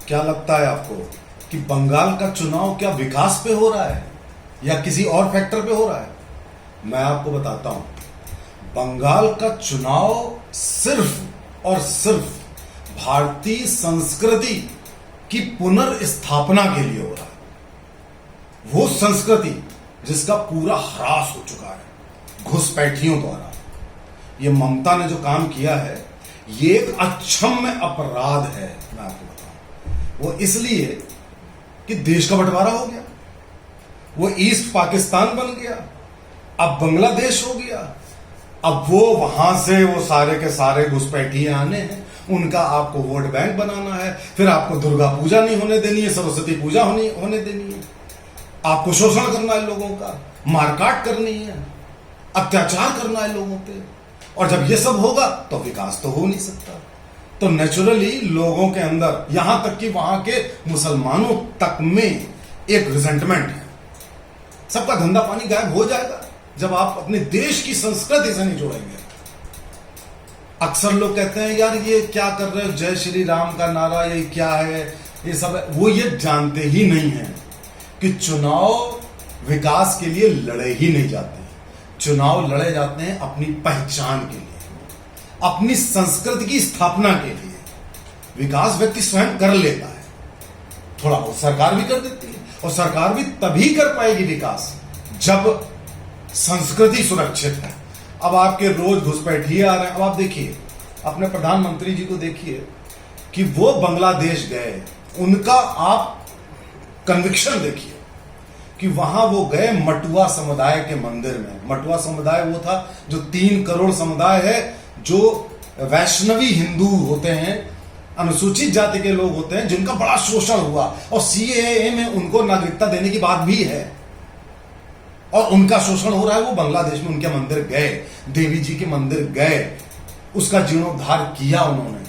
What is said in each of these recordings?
क्या लगता है आपको कि बंगाल का चुनाव क्या विकास पे हो रहा है या किसी और फैक्टर पे हो रहा है? मैं आपको बताता हूं, बंगाल का चुनाव सिर्फ और सिर्फ भारतीय संस्कृति की पुनर्स्थापना के लिए हो रहा है। वो संस्कृति जिसका पूरा ह्रास हो चुका है घुसपैठियों द्वारा। ये ममता ने जो काम किया है ये एक अक्षम्य अपराध है। मैं आपको बताऊं, वो इसलिए कि देश का बंटवारा हो गया, वो ईस्ट पाकिस्तान बन गया, अब बांग्लादेश हो गया। अब वो वहां से वो सारे के सारे घुसपैठिए आने हैं, उनका आपको वोट बैंक बनाना है, फिर आपको दुर्गा पूजा नहीं होने देनी है, सरस्वती पूजा होने देनी है, आपको शोषण करना है, लोगों का मारकाट करनी है, अत्याचार करना है लोगों पे। और जब ये सब होगा तो विकास तो हो नहीं सकता। तो नेचुरली लोगों के अंदर, यहां तक कि वहां के मुसलमानों तक में एक रिजेंटमेंट है। सबका धंधा पानी गायब हो जाएगा जब आप अपने देश की संस्कृति से नहीं जोड़ेंगे। अक्सर लोग कहते हैं यार ये क्या कर रहे हो, जय श्री राम का नारा, ये क्या है, ये सब है। वो ये जानते ही नहीं है कि चुनाव विकास के लिए लड़े ही नहीं जाते। चुनाव लड़े जाते हैं अपनी पहचान के लिए, अपनी संस्कृति की स्थापना के लिए। विकास व्यक्ति स्वयं कर लेता है, थोड़ा बहुत सरकार भी कर देती है, और सरकार भी तभी कर पाएगी विकास जब संस्कृति सुरक्षित है। अब आपके रोज घुसपैठिए आ रहे हैं। अब आप देखिए अपने प्रधानमंत्री जी को देखिए कि वो बांग्लादेश गए, उनका आप कन्विक्शन देखिए कि वहां वो गए मटुआ समुदाय के मंदिर में। मटुआ समुदाय वो था जो 3 करोड़ समुदाय है, जो वैष्णवी हिंदू होते हैं, अनुसूचित जाति के लोग होते हैं, जिनका बड़ा शोषण हुआ और सीएए में उनको नागरिकता देने की बात भी है, और उनका शोषण हो रहा है। वो बांग्लादेश में उनके मंदिर गए, देवी जी के मंदिर गए, उसका जीर्णोद्धार किया उन्होंने।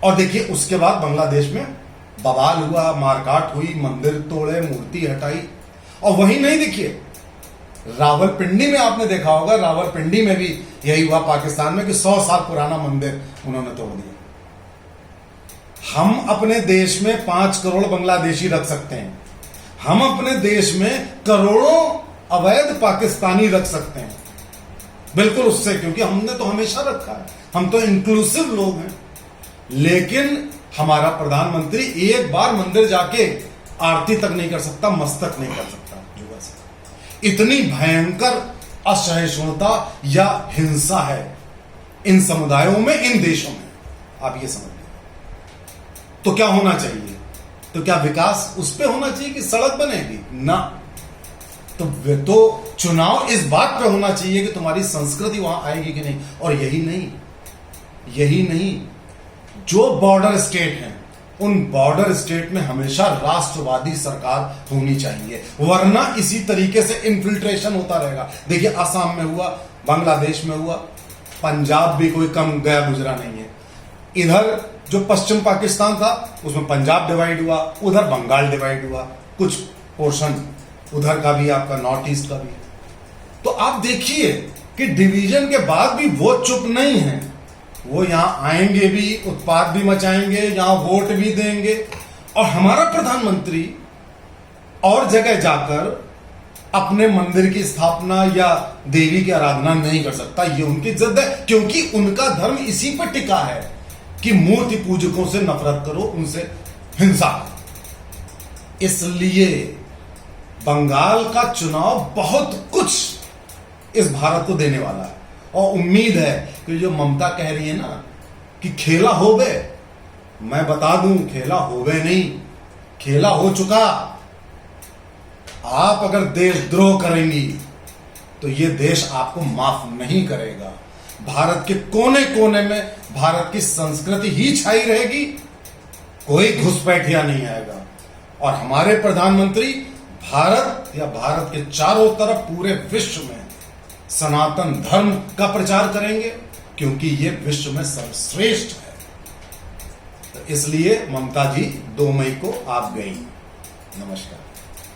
और देखिए उसके बाद बांग्लादेश में बवाल हुआ, मारकाट हुई, मंदिर तोड़े, मूर्ति हटाई। और वही नहीं, देखिए रावलपिंडी में आपने देखा होगा, रावलपिंडी में भी यही हुआ पाकिस्तान में कि 100 साल पुराना मंदिर उन्होंने तोड़ दिया। हम अपने देश में 5 करोड़ बांग्लादेशी रख सकते हैं, हम अपने देश में करोड़ों अवैध पाकिस्तानी रख सकते हैं, बिल्कुल उससे, क्योंकि हमने तो हमेशा रखा है, हम तो इंक्लूसिव लोग हैं। लेकिन हमारा प्रधानमंत्री एक बार मंदिर जाके आरती तक नहीं कर सकता, मस्तक नहीं कर सकता। इतनी भयंकर असहिष्णुता या हिंसा है इन समुदायों में, इन देशों में। आप ये समझ लीजिए। तो क्या होना चाहिए? तो क्या विकास उस पे होना चाहिए कि सड़क बनेगी? ना, तो चुनाव इस बात पे होना चाहिए कि तुम्हारी संस्कृति वहां आएगी कि नहीं। और यही नहीं, जो बॉर्डर स्टेट हैं उन बॉर्डर स्टेट में हमेशा राष्ट्रवादी सरकार होनी चाहिए, वरना इसी तरीके से इन्फिल्ट्रेशन होता रहेगा। देखिए असम में हुआ, बांग्लादेश में हुआ, पंजाब भी कोई कम गया गुजरा नहीं है। इधर जो पश्चिम पाकिस्तान था उसमें पंजाब डिवाइड हुआ, उधर बंगाल डिवाइड हुआ, कुछ पोर्शन उधर का भी, आपका नॉर्थ ईस्ट का भी। तो आप देखिए कि डिवीजन के बाद भी वो चुप नहीं है, वो यहां आएंगे भी, उत्पात भी मचाएंगे, यहां वोट भी देंगे। और हमारा प्रधानमंत्री और जगह जाकर अपने मंदिर की स्थापना या देवी की आराधना नहीं कर सकता। ये उनकी जिद है, क्योंकि उनका धर्म इसी पर टिका है कि मूर्ति पूजकों से नफरत करो, उनसे हिंसा करो। इसलिए बंगाल का चुनाव बहुत कुछ इस भारत को देने वाला है। और उम्मीद है कि जो ममता कह रही है ना कि खेला हो गए, मैं बता दूं खेला हो गए नहीं, खेला हो चुका। आप अगर देशद्रोह करेंगी तो ये देश आपको माफ नहीं करेगा। भारत के कोने कोने में भारत की संस्कृति ही छाई रहेगी, कोई घुसपैठिया नहीं आएगा। और हमारे प्रधानमंत्री भारत या भारत के चारों तरफ पूरे विश्व में सनातन धर्म का प्रचार करेंगे, क्योंकि ये विश्व में सर्वश्रेष्ठ है। तो इसलिए ममता जी 2 मई को आप गई। नमस्कार।